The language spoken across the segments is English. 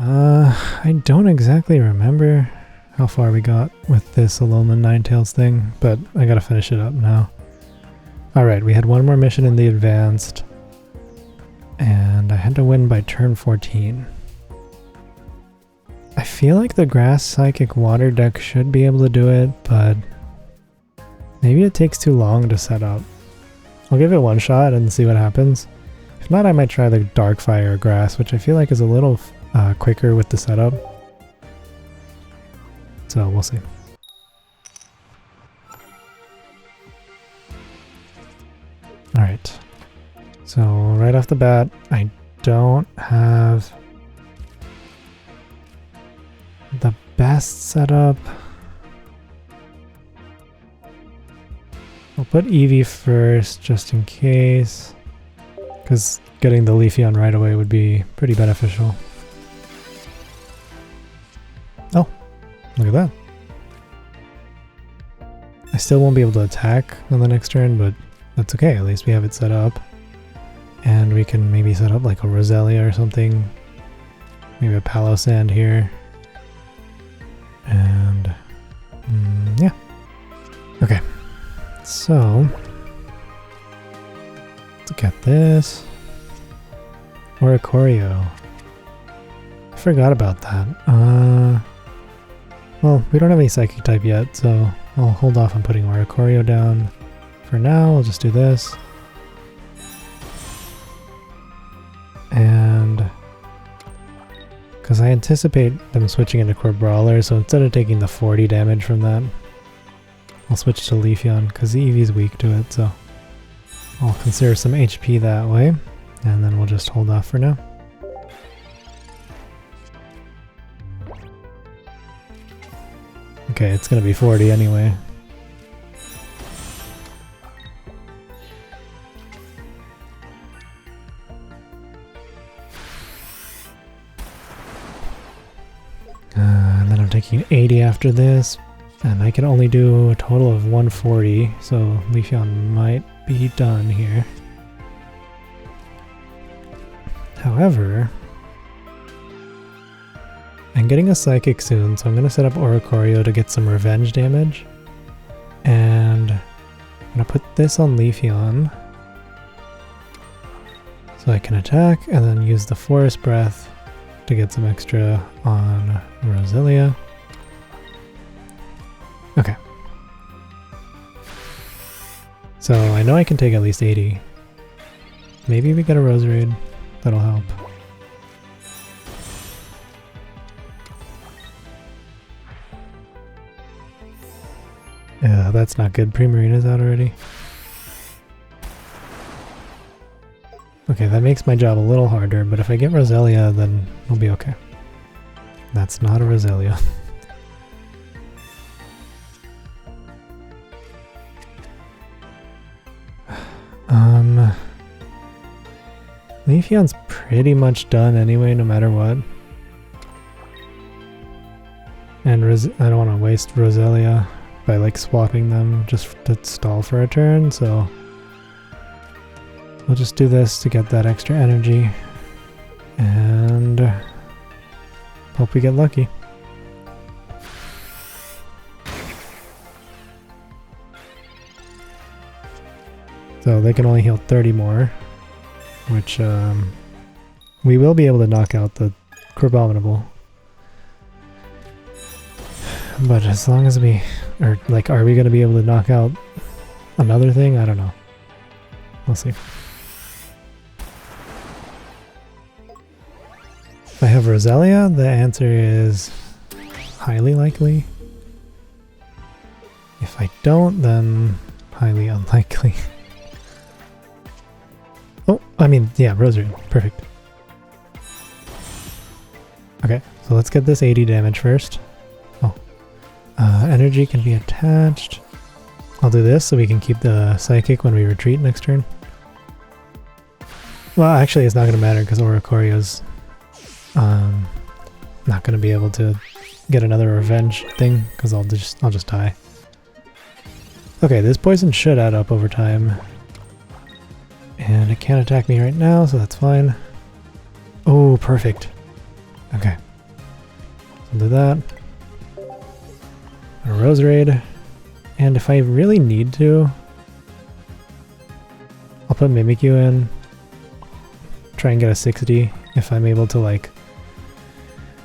I don't exactly remember how far we got with this Alolan Ninetales thing, but I gotta finish it up now. Alright, we had one more mission in the advanced, and I had to win by turn 14. I feel like the Grass Psychic Water deck should be able to do it, but maybe it takes too long to set up. I'll give it one shot and see what happens. If not, I might try the Dark Fire Grass, which I feel like is a little quicker with the setup. So we'll see. Alright. So right off the bat, I don't have the best setup. I'll put Eevee first just in case, because getting the Leafeon right away would be pretty beneficial. Oh, look at that. I still won't be able to attack on the next turn, but that's okay, at least we have it set up. And we can maybe set up like a Roselia or something. Maybe a Palossand here. And yeah. Okay. So let's get this. Oricorio. I forgot about that. Well, we don't have any Psychic type yet, so I'll hold off on putting Oricorio down. For now, I'll just do this. And because I anticipate them switching into Core Brawler, so instead of taking the 40 damage from that, I'll switch to Leafeon because the Eevee's weak to it, so I'll consider some HP that way, and then we'll just hold off for now. Okay, it's gonna be 40 anyway. And then I'm taking 80 after this, and I can only do a total of 140, so Leafeon might be done here. However, I'm getting a Psychic soon, so I'm going to set up Oricorio to get some revenge damage. And I'm going to put this on Leafeon so I can attack, and then use the Forest Breath to get some extra on Roselia. Okay. So I know I can take at least 80. Maybe we get a Roserade. That'll help. Yeah, that's not good. Primarina's out already. Okay, that makes my job a little harder, but if I get Roselia, then we'll be okay. That's not a Roselia. Leafeon's pretty much done anyway, no matter what. And I don't want to waste Roselia by like swapping them just to stall for a turn, so we'll just do this to get that extra energy and hope we get lucky. So they can only heal 30 more, which we will be able to knock out the Crabominable. But as long as we, are we going to be able to knock out another thing? I don't know. We'll see. If I have Roselia, the answer is highly likely. If I don't, then highly unlikely. Oh, I mean, yeah, Roserade. Perfect. Okay, so let's get this 80 damage first. Oh. Energy can be attached. I'll do this so we can keep the Psychic when we retreat next turn. Well, actually, it's not going to matter because Oricorio's not going to be able to get another revenge thing because I'll just die. Okay, this poison should add up over time. And it can't attack me right now, so that's fine. Oh, perfect. Okay, I'll do that. A Rose Raid. And if I really need to, I'll put Mimikyu in. Try and get a 60 if I'm able to, like,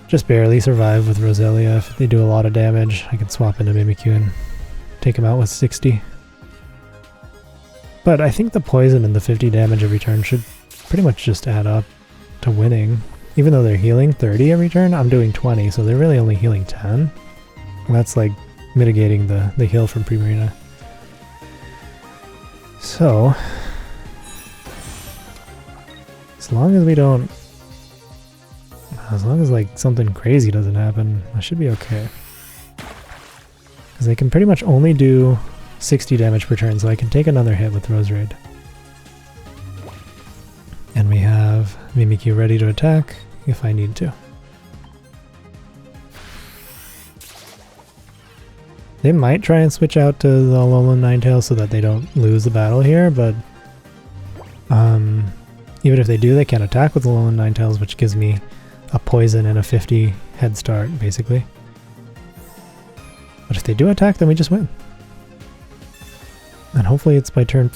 just barely survive with Roselia. If they do a lot of damage, I can swap into Mimikyu and take him out with 60. But I think the poison and the 50 damage every turn should pretty much just add up to winning. Even though they're healing 30 every turn, I'm doing 20, so they're really only healing 10. And that's like mitigating the heal from Primarina. So, as long as like something crazy doesn't happen, I should be okay. Because they can pretty much only do 60 damage per turn, so I can take another hit with Rose Raid. And we have Mimikyu ready to attack if I need to. They might try and switch out to the Alolan Ninetales so that they don't lose the battle here, but even if they do, they can't attack with the Alolan Ninetales, which gives me a poison and a 50 head start, basically. But if they do attack, then we just win. And hopefully it's by turn...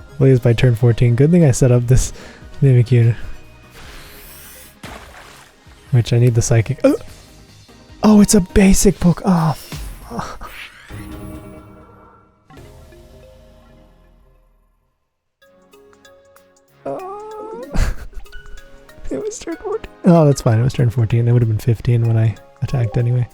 Hopefully it's by turn 14. Good thing I set up this Mimikyu. Which I need the Psychic... Oh, it's a basic poke! Oh, it was turn 14. Oh, that's fine. It was turn 14. It would have been 15 when I attacked anyway.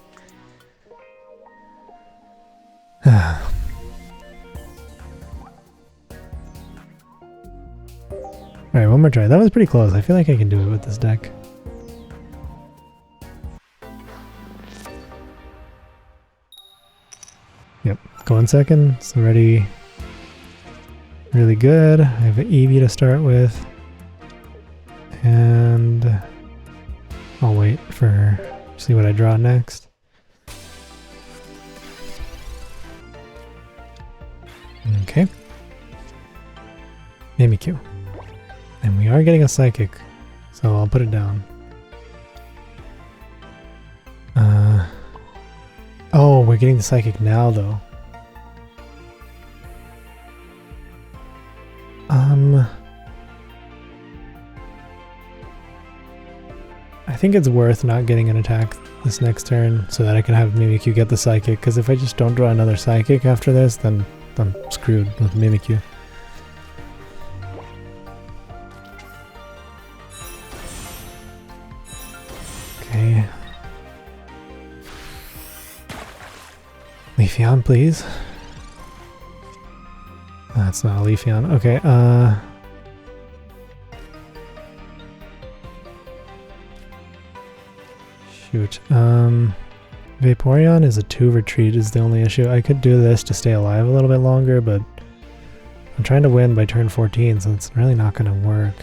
Alright, one more try. That was pretty close. I feel like I can do it with this deck. Yep, going second. It's already really good. I have an Eevee to start with. And I'll wait for see what I draw next. Okay. Mimikyu. And we are getting a Psychic, so I'll put it down. Oh, we're getting the Psychic now, though. I think it's worth not getting an attack this next turn so that I can have Mimikyu get the Psychic, because if I just don't draw another Psychic after this, then I'm screwed with Mimikyu. Okay. Leafeon, please. That's not a Leafeon. Okay, shoot. Vaporeon is a 2 retreat is the only issue. I could do this to stay alive a little bit longer, but I'm trying to win by turn 14, so it's really not going to work.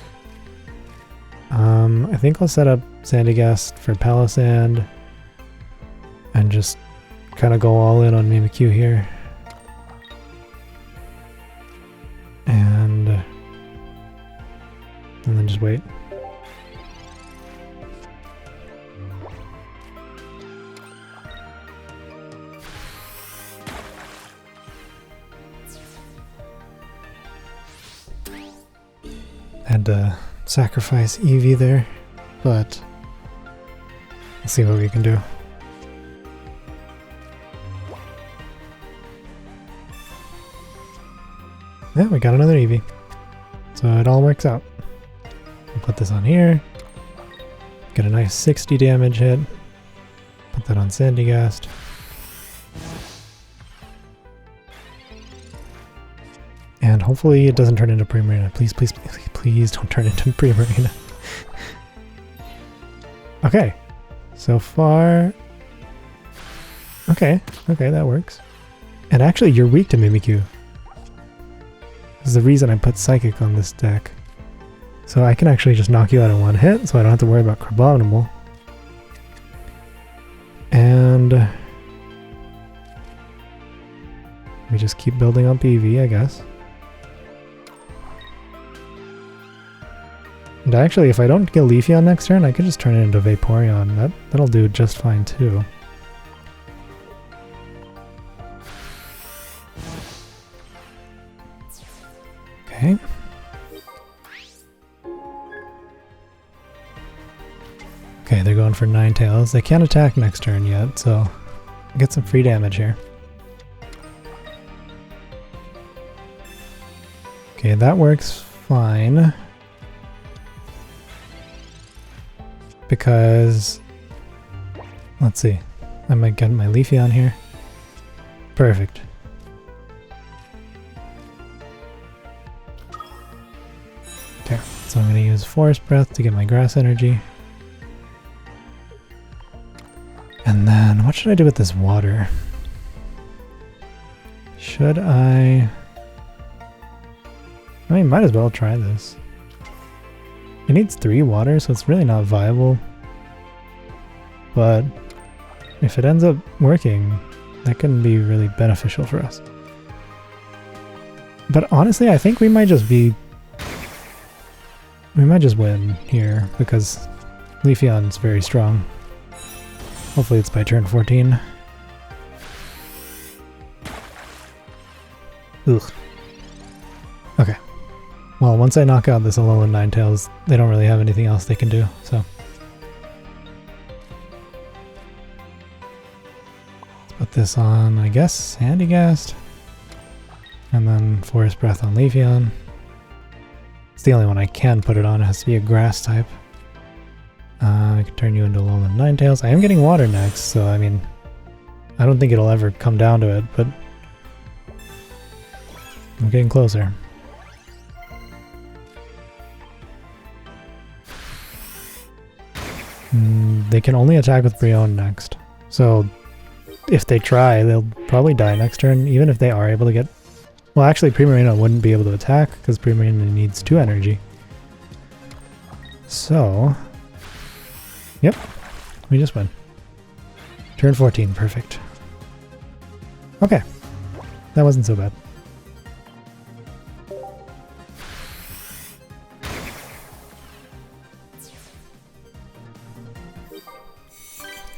I think I'll set up Sandygast for Palossand and just kind of go all in on Mimikyu here. And then just wait. Had to sacrifice Eevee there, but we'll see what we can do. Yeah, we got another Eevee. So it all works out. We'll put this on here. Get a nice 60 damage hit. Put that on Sandygast. And hopefully it doesn't turn into Primarina. Please, please, please, please don't turn into Primarina. Okay. So far... Okay, that works. And actually, you're weak to Mimikyu. This is the reason I put Psychic on this deck. So I can actually just knock you out in one hit, so I don't have to worry about Crabominable. And... we just keep building up Eevee, I guess. And actually, if I don't get Leafeon next turn, I could just turn it into Vaporeon. That'll do just fine too. Okay. Okay, they're going for Ninetales. They can't attack next turn yet, so I get some free damage here. Okay, that works fine. Because, let's see, I might get my Leafeon here. Perfect. Okay, so I'm going to use Forest Breath to get my Grass Energy. And then, what should I do with this water? Should I mean, might as well try this. It needs 3 water, so it's really not viable. But if it ends up working, that can be really beneficial for us. But honestly, I think we might just win here, because Leafeon's very strong. Hopefully it's by turn 14. Ugh. Okay. Well, once I knock out this Alolan Ninetales, they don't really have anything else they can do, so. Let's put this on, I guess, Sandygast. And then Forest Breath on Leafeon. It's the only one I can put it on, it has to be a grass type. I can turn you into Alolan Ninetales. I am getting water next, so I mean, I don't think it'll ever come down to it, but I'm getting closer. They can only attack with Brionne next, so if they try, they'll probably die next turn, even if they are able to get... Well, actually, Primarina wouldn't be able to attack, because Primarina needs 2 energy. So... Yep, we just win. Turn 14, perfect. Okay, that wasn't so bad.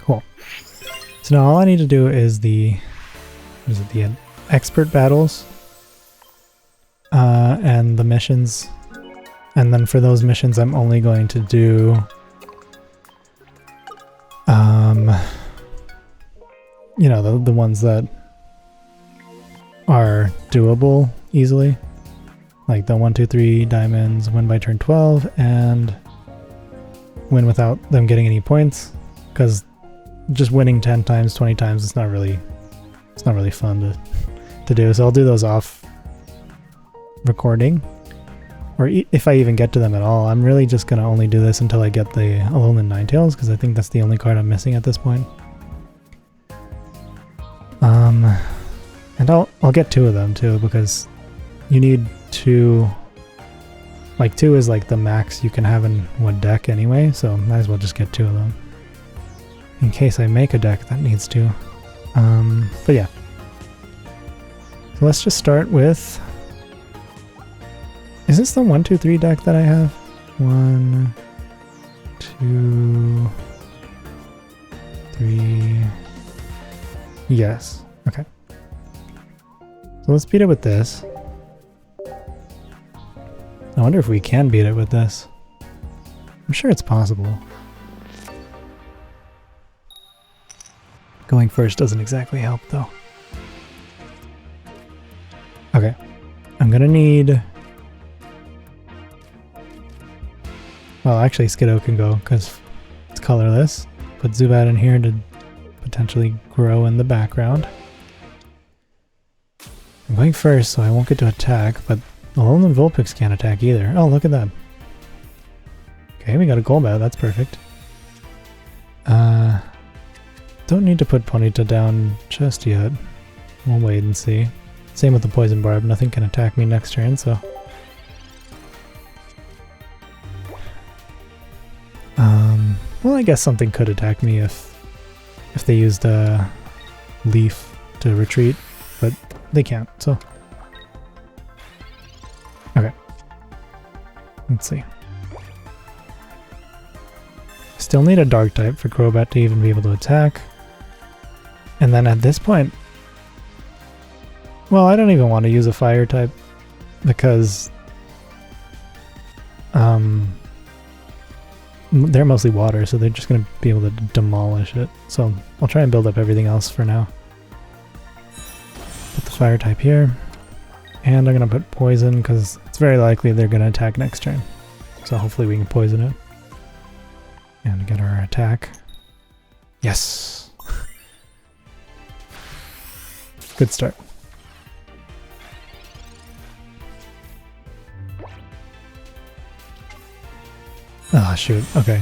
Cool. So now all I need to do is the expert battles and the missions. And then for those missions, I'm only going to do you know, the ones that are doable easily. Like the 1, 2, 3 diamonds, win by turn 12, and win without them getting any points. Because just winning 10 times, 20 times, it's not really fun to do. So I'll do those off recording. Or if I even get to them at all. I'm really just going to only do this until I get the Alolan Ninetales, because I think that's the only card I'm missing at this point. And I'll get 2 of them too, because you need 2... Like 2 is like the max you can have in one deck anyway, so might as well just get 2 of them. In case I make a deck that needs 2. But yeah. So let's just start with... Is this the 1, 2, 3 deck that I have? 1, 2, 3... Yes. Okay. So let's beat it with this. I wonder if we can beat it with this. I'm sure it's possible. Going first doesn't exactly help though. Okay. I'm gonna need... Well, actually Skiddo can go because it's colorless. Put Zubat in here to potentially grow in the background. I'm going first, so I won't get to attack, but Alolan Vulpix can't attack either. Oh, look at that. Okay, we got a Golbat, that's perfect. Don't need to put Ponyta down just yet. We'll wait and see. Same with the Poison Barb, nothing can attack me next turn, so... Well, I guess something could attack me if they used a Leaf to retreat, but they can't, so... Okay. Let's see. still need a dark type for Crobat to even be able to attack. And then at this point, well, I don't even want to use a fire type because they're mostly water, so they're just going to be able to demolish it. So I'll try and build up everything else for now. Put the fire type here, and I'm going to put poison because it's very likely they're going to attack next turn. So hopefully we can poison it and get our attack. Yes! Good start. Ah, shoot. Okay.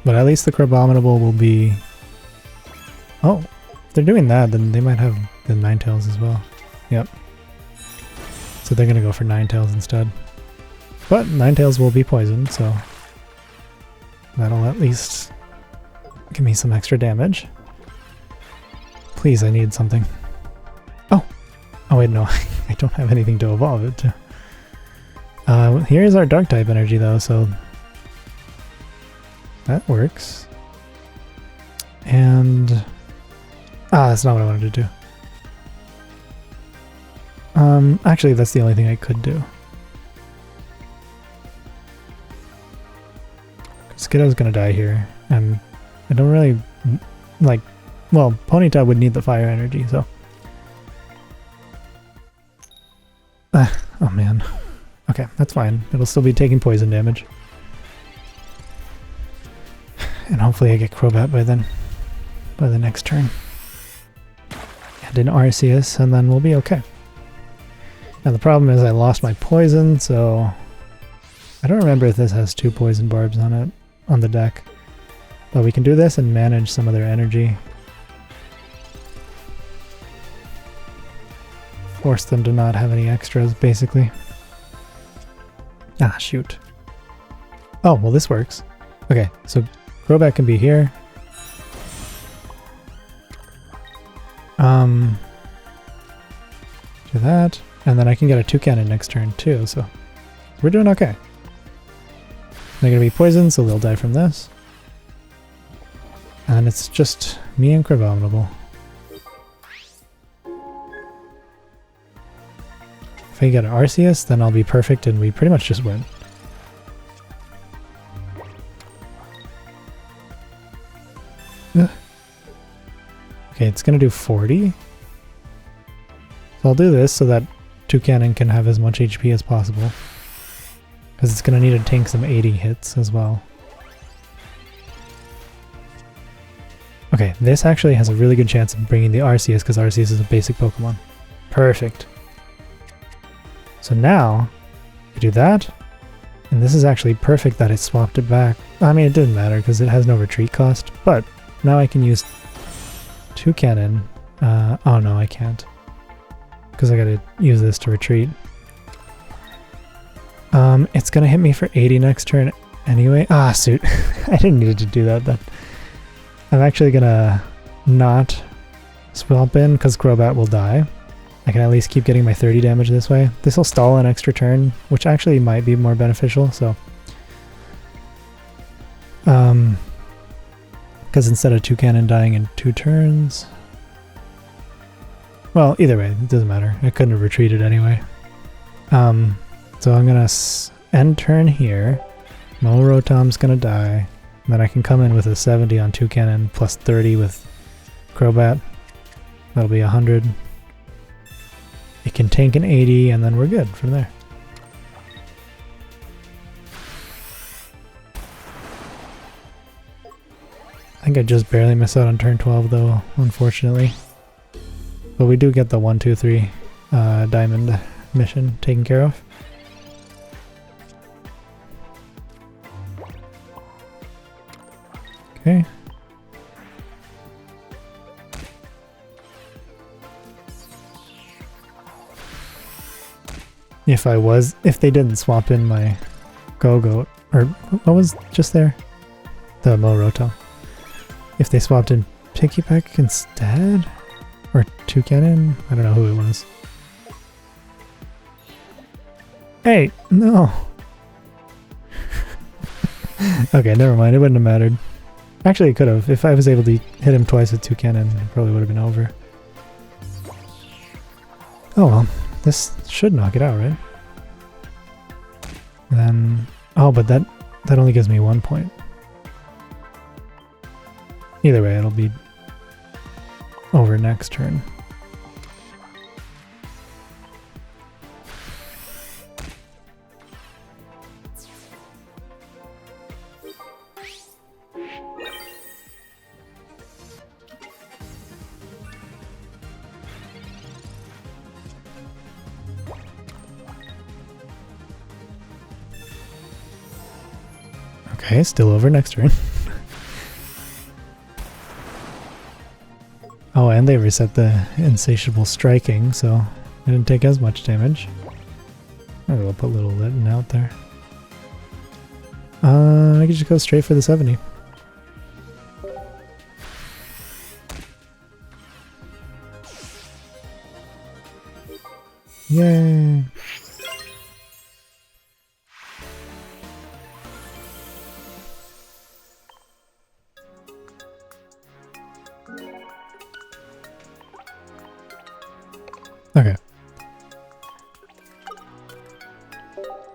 But at least the Crabominable will be... Oh, if they're doing that, then they might have the Ninetales as well. Yep. So they're gonna go for Ninetales instead. But Ninetales will be poisoned, so... that'll at least give me some extra damage. Please, I need something. Oh! Oh wait, no. I don't have anything to evolve it to. Here's our Dark-type energy though, so... that works. And... ah, that's not what I wanted to do. Actually, that's the only thing I could do. Skiddo's gonna die here, and I don't really... like... well, Ponyta would need the fire energy, so... oh man. Okay, that's fine. It'll still be taking poison damage. And hopefully I get Crobat by then. By the next turn. And an Arceus, and then we'll be okay. Now the problem is I lost my poison, so... I don't remember if this has 2 poison barbs on it, on the deck. But we can do this and manage some of their energy. Force them to not have any extras, basically. Ah, shoot. Oh, well this works. Okay, so... Crobat can be here. Do that, and then I can get a Toucannon next turn too, so we're doing okay. They're gonna be poisoned, so they'll die from this. And it's just me and Crabominable. If I get an Arceus, then I'll be perfect and we pretty much just win. Okay, it's gonna do 40. So I'll do this so that Toucannon can have as much HP as possible. Because it's gonna need to tank some 80 hits as well. Okay, this actually has a really good chance of bringing the Arceus because Arceus is a basic Pokemon. Perfect. So now, I do that, and this is actually perfect that it swapped it back. I mean, it didn't matter because it has no retreat cost, but now I can use Toucannon. Oh no, I can't. Because I gotta use this to retreat. It's gonna hit me for 80 next turn anyway. Ah, suit. I didn't need to do that then. I'm actually gonna not swap in because Crobat will die. I can at least keep getting my 30 damage this way. This will stall an extra turn, which actually might be more beneficial, so... because instead of Toucannon dying in 2 turns... well, either way, it doesn't matter. I couldn't have retreated anyway. So I'm gonna end turn here. Rotom's gonna die. And then I can come in with a 70 on Toucannon plus 30 with Crobat. That'll be 100. It can tank an 80 and then we're good from there. I think I just barely missed out on turn 12 though, unfortunately. But we do get the 1, 2, 3 diamond mission taken care of. Okay. If they didn't swap in my Go-Goat, or what was just there? The Rotom. If they swapped in Pikipek instead? Or Toucannon? I don't know who it was. Hey, no! Okay, never mind, it wouldn't have mattered. Actually, it could have. If I was able to hit him twice with 2 cannon, it probably would have been over. Oh well, this should knock it out, right? And then, oh, but that only gives me 1 point. Either way, it'll be over next turn. Okay, still over next turn. Oh, and they reset the insatiable striking, so I didn't take as much damage. Maybe I'll put little Litten out there. I could just go straight for the 70. Yay! Okay.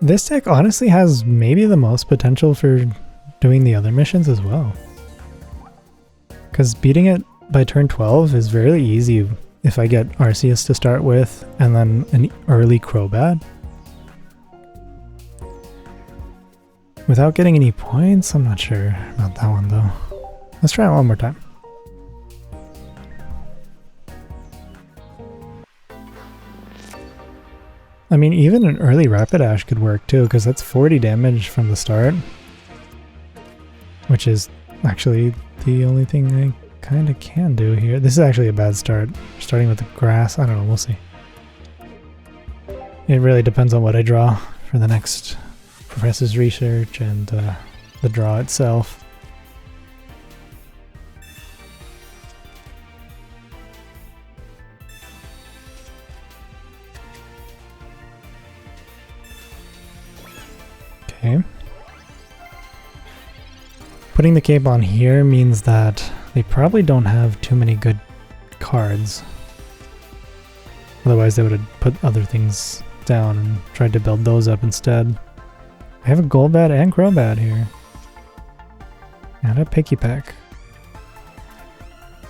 This deck honestly has maybe the most potential for doing the other missions as well. Because beating it by turn 12 is very easy if I get Arceus to start with and then an early Crobat. Without getting any points, I'm not sure about that one though. Let's try it one more time. I mean, even an early Rapidash could work too, because that's 40 damage from the start. Which is actually the only thing I kind of can do here. This is actually a bad start. Starting with the grass, I don't know, we'll see. It really depends on what I draw for the next Professor's Research and the draw itself. Okay. Putting the cape on here means that they probably don't have too many good cards. Otherwise they would have put other things down and tried to build those up instead. I have a Golbat and Crobat here. And a Pikipek.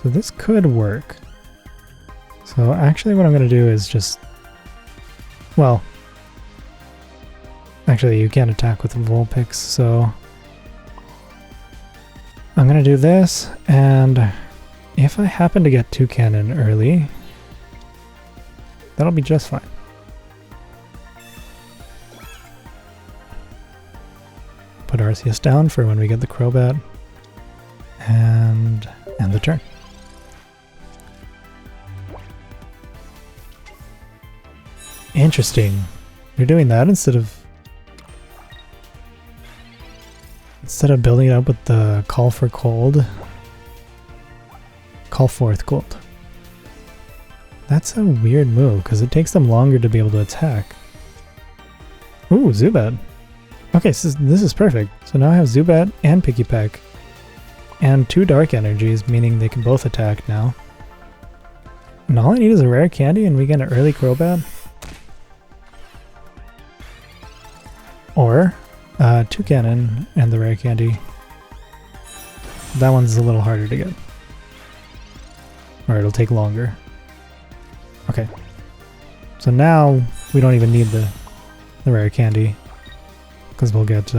So this could work. So actually what I'm going to do is just... Well... Actually, you can't attack with Vulpix, so... I'm gonna do this, and if I happen to get 2 cannon early, that'll be just fine. Put Arceus down for when we get the Crobat, and end the turn. Interesting. You're doing that instead of building it up with the Call for Cold. Call Forth Cold. That's a weird move, because it takes them longer to be able to attack. Ooh, Zubat. Okay, so this is perfect. So now I have Zubat and Pikipek. And 2 Dark Energies, meaning they can both attack now. And all I need is a rare candy and we get an early Crobat. Or 2 cannon and the rare candy. That one's a little harder to get. Or it'll take longer. Okay. So now we don't even need the rare candy. Because we'll get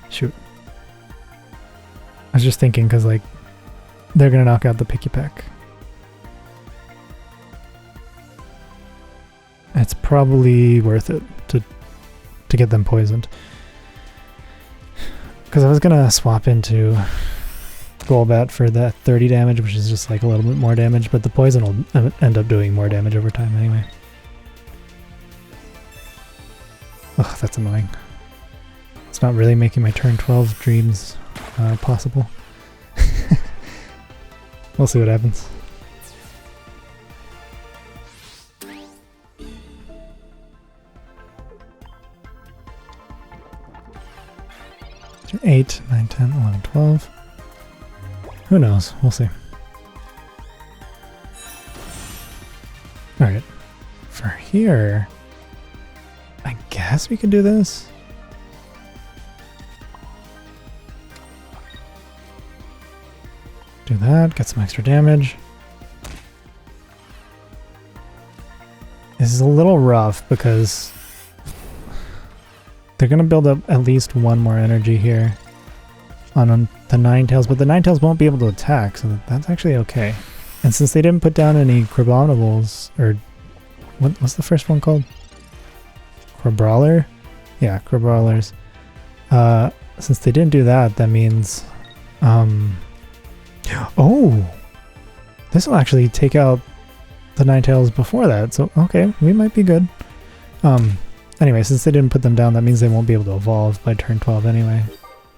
shoot. I was just thinking because like they're gonna knock out the Pikipek. It's probably worth it to get them poisoned. Because I was gonna swap into Golbat for that 30 damage, which is just like a little bit more damage, but the poison will end up doing more damage over time anyway. Ugh, that's annoying. It's not really making my turn 12 dreams possible. We'll see what happens. 8, 9, 10, 11, 12. Who knows? We'll see. Alright. For here, I guess we could do this. Do that, get some extra damage. This is a little rough because they're going to build up at least one more energy here on the Ninetales, but the Ninetales won't be able to attack, so that's actually okay. And since they didn't put down any Crabominables, or what's the first one called? Crabrawler? Yeah, Crabrawlers. Since they didn't do that, that means... oh! This will actually take out the Ninetales before that, so okay, we might be good. Anyway, since they didn't put them down, that means they won't be able to evolve by turn 12 anyway,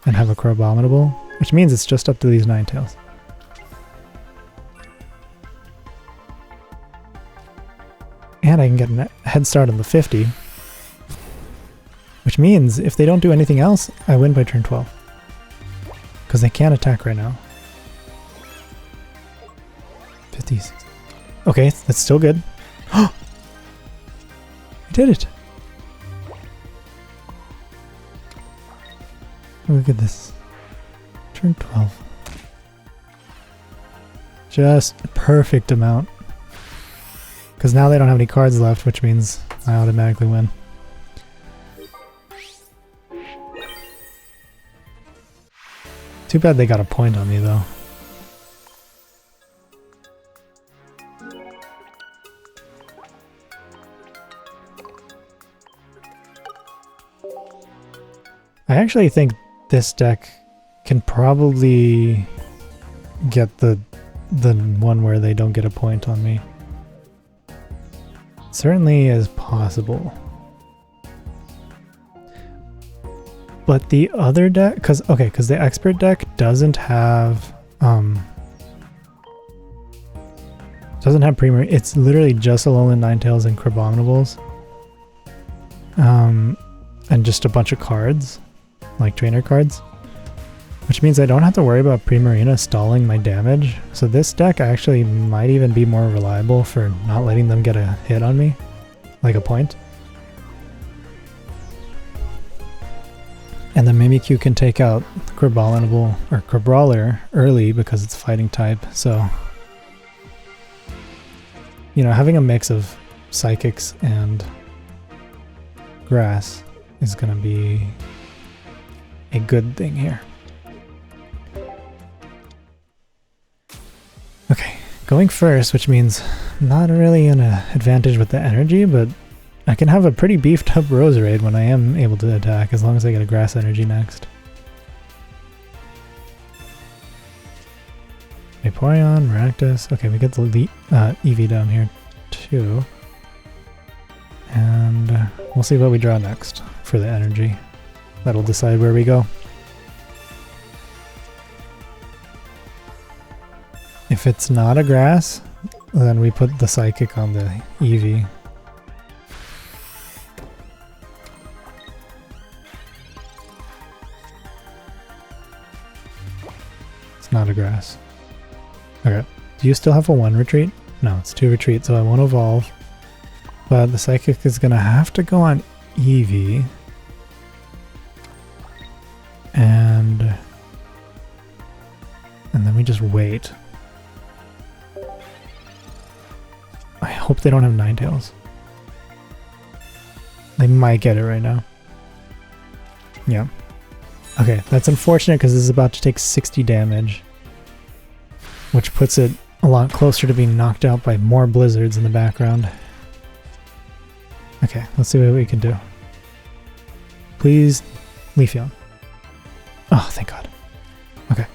and have a Crabominable, which means it's just up to these Ninetales. And I can get a head start on the 50, which means if they don't do anything else, I win by turn 12. Because they can't attack right now. 50s. Okay, that's still good. I did it! Look at this. Turn 12. Just perfect amount. Because now they don't have any cards left, which means I automatically win. Too bad they got a point on me, though. I actually think this deck can probably get the one where they don't get a point on me. Certainly is possible. But the other deck, because the expert deck doesn't have Premier. It's literally just Alolan, Ninetales, and Crabominables. And just a bunch of cards, like trainer cards. Which means I don't have to worry about Primarina stalling my damage. So this deck actually might even be more reliable for not letting them get a hit on me. Like a point. And then Mimikyu can take out Crabominable or Crabrawler early because it's fighting type, so... You know, having a mix of Psychics and Grass is gonna be a good thing here. Okay, going first, which means not really an advantage with the energy, but I can have a pretty beefed up Roserade when I am able to attack, as long as I get a Grass energy next. Vaporeon, Rakdos. Okay, we get the Eevee down here too. And we'll see what we draw next for the energy. That'll decide where we go. If it's not a Grass, then we put the Psychic on the Eevee. It's not a Grass. Okay. Do you still have a 1 retreat? No, it's 2 retreat, so I won't evolve. But the Psychic is gonna have to go on Eevee. And then we just wait. I hope they don't have Ninetales. They might get it right now. Yeah. Okay, that's unfortunate because this is about to take 60 damage. Which puts it a lot closer to being knocked out by more blizzards in the background. Okay, let's see what we can do. Please, Leafeon. Oh, thank God. Okay.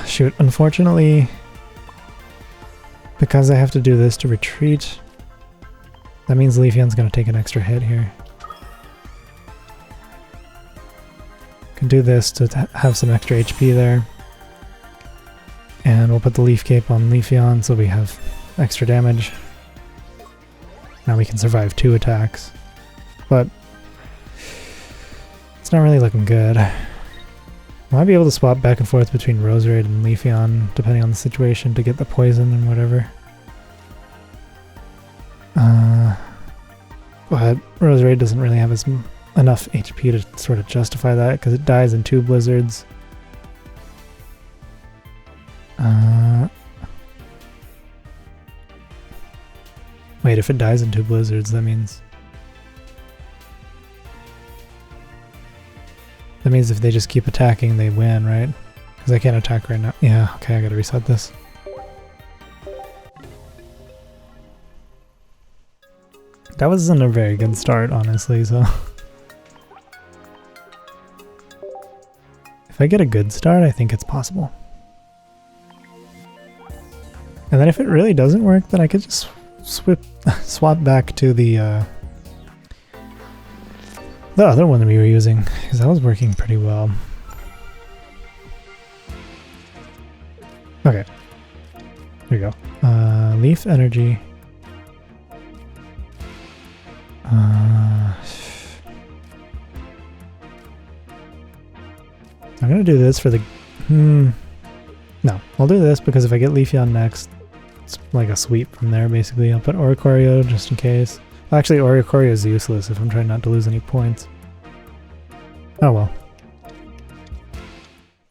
Shoot, unfortunately, because I have to do this to retreat, that means Leafeon's gonna take an extra hit here. Can do this to have some extra HP there. And we'll put the Leaf Cape on Leafeon so we have extra damage. Now we can survive 2 attacks. But it's not really looking good. I might be able to swap back and forth between Roserade and Leafeon, depending on the situation, to get the poison and whatever. But Roserade doesn't really have enough HP to sort of justify that, because it dies in 2 blizzards. Wait, if it dies in 2 blizzards, that means if they just keep attacking, they win, right? Because I can't attack right now. Yeah, okay, I gotta reset this. That wasn't a very good start, honestly, so... If I get a good start, I think it's possible. And then if it really doesn't work, then I could just swap back to the other one that we were using, because that was working pretty well. Okay. Here we go. Leaf Energy. I'm gonna do this for the... No, I'll do this because if I get Leafeon next, it's like a sweep from there, basically. I'll put Oricorio just in case. Well, actually, Oricorio is useless if I'm trying not to lose any points. Oh well.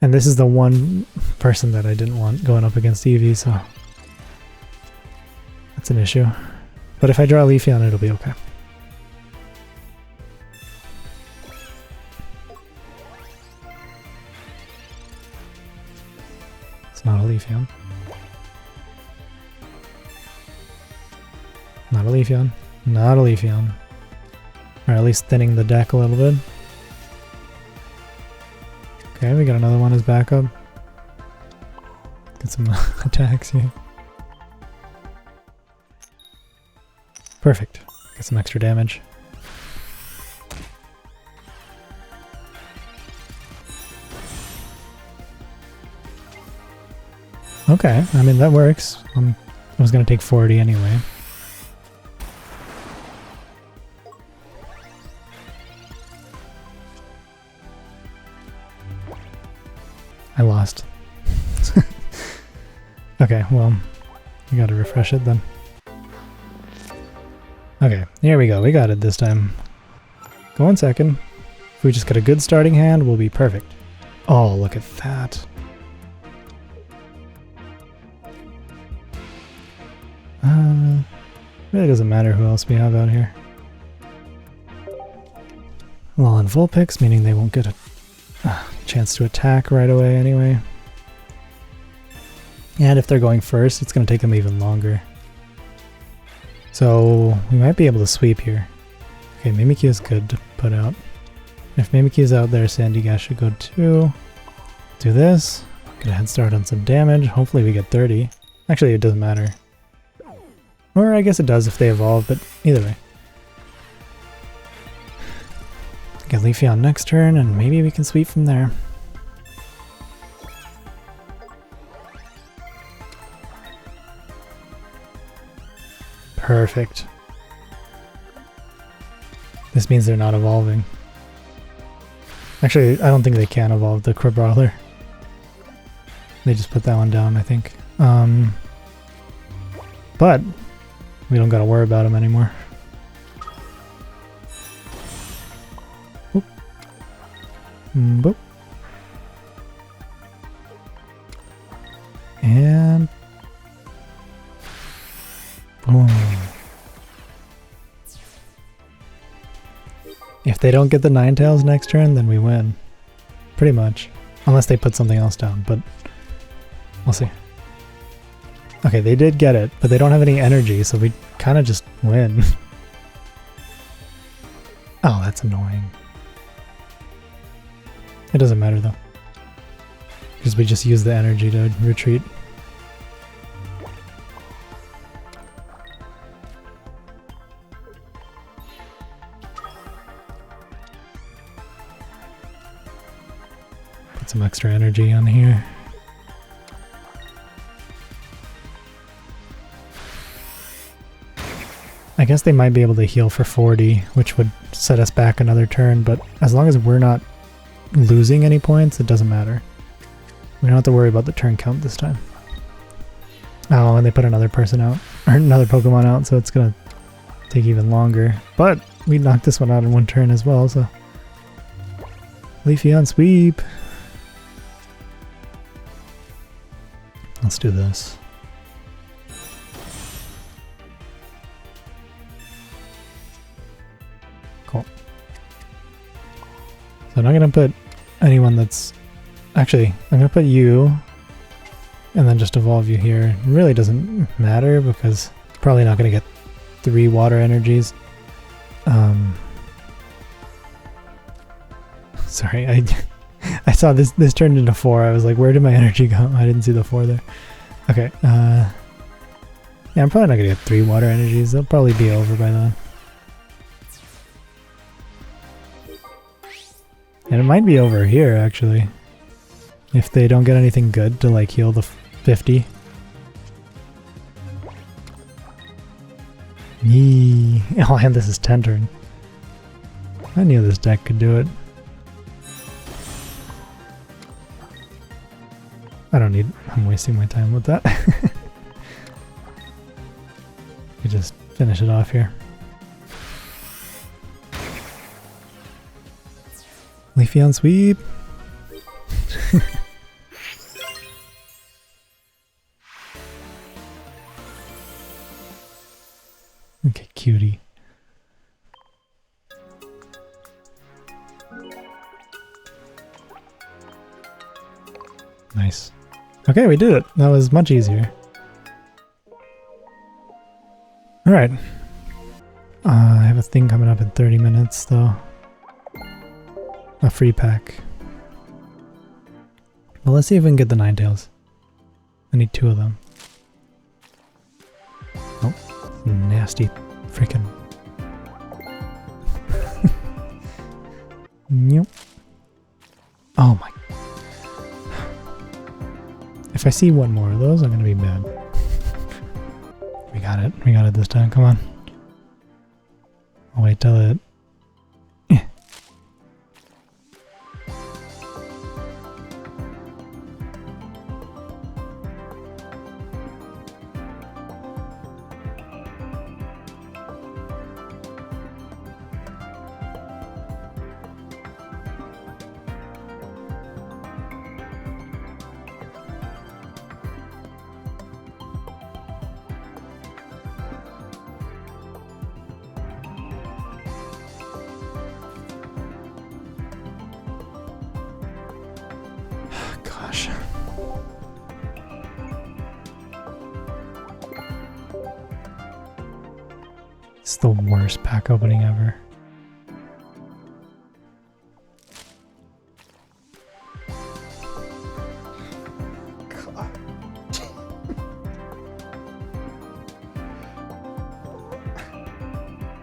And this is the one person that I didn't want going up against Eevee, so... That's an issue. But if I draw Leafeon, it'll be okay. Not a Leafeon. Not a Leafeon. Not a Leafeon. Or at least thinning the deck a little bit. Okay, we got another one as backup. Get some attacks here. Perfect. Get some extra damage. Okay, I mean that works. I was gonna take 40 anyway. I lost. Okay, well, we gotta refresh it then. Okay, here we go. We got it this time. Go on second. If we just get a good starting hand, we'll be perfect. Oh, look at that. Really doesn't matter who else we have out here. Alolan Vulpix, meaning they won't get a chance to attack right away anyway. And if they're going first, it's going to take them even longer. So we might be able to sweep here. Okay, Mimikyu is good to put out. If Mimikyu is out there, Sandygast should go too. Do this. Get a head start on some damage. Hopefully we get 30. Actually, it doesn't matter. Or I guess it does if they evolve, but either way. Get Leafeon next turn, and maybe we can sweep from there. Perfect. This means they're not evolving. Actually, I don't think they can evolve the Crabrawler. They just put that one down, I think. But we don't gotta worry about them anymore. Boop. Boop. And boom. If they don't get the Ninetales next turn, then we win. Pretty much. Unless they put something else down, but we'll see. Okay, they did get it, but they don't have any energy, so we kind of just win. Oh, that's annoying. It doesn't matter though. Because we just use the energy to retreat. Put some extra energy on here. I I guess they might be able to heal for 40, which would set us back another turn, but as long as we're not losing any points, it doesn't matter. We don't have to worry about the turn count this time. Oh, and they put another person out, or another Pokemon out, so it's gonna take even longer. But we knocked this one out in one turn as well, so... Leafeon sweep! Let's do this. Cool. So I'm not gonna put anyone that's... Actually, I'm gonna put you, and then just evolve you here. It really doesn't matter, because probably not gonna get 3 water energies. Sorry, I saw this turned into 4. I was like, where did my energy go? I didn't see the 4 there. Okay, yeah, I'm probably not gonna get 3 water energies. They'll probably be over by then. And it might be over here, actually. If they don't get anything good to, like, heal the 50. Yee. Oh, and this is 10 turn. I knew this deck could do it. I don't need... I'm wasting my time with that. We just finish it off here. Leafeon sweep! Okay, cutie. Nice. Okay, we did it. That was much easier. Alright. I have a thing coming up in 30 minutes, though. A free pack. Well, let's see if we can get the Ninetales. I need 2 of them. Oh, nasty freaking... Nope. Oh my... If I see one more of those, I'm gonna be mad. We got it. We got it this time. Come on. I'll wait till it... Gosh. It's the worst pack opening ever. God.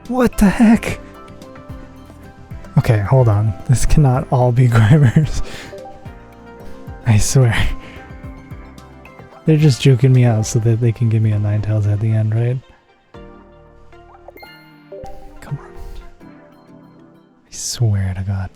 What the heck? Okay, hold on. This cannot all be Gribers. I swear. They're just juking me out so that they can give me a Ninetales at the end, right? Come on. I swear to God.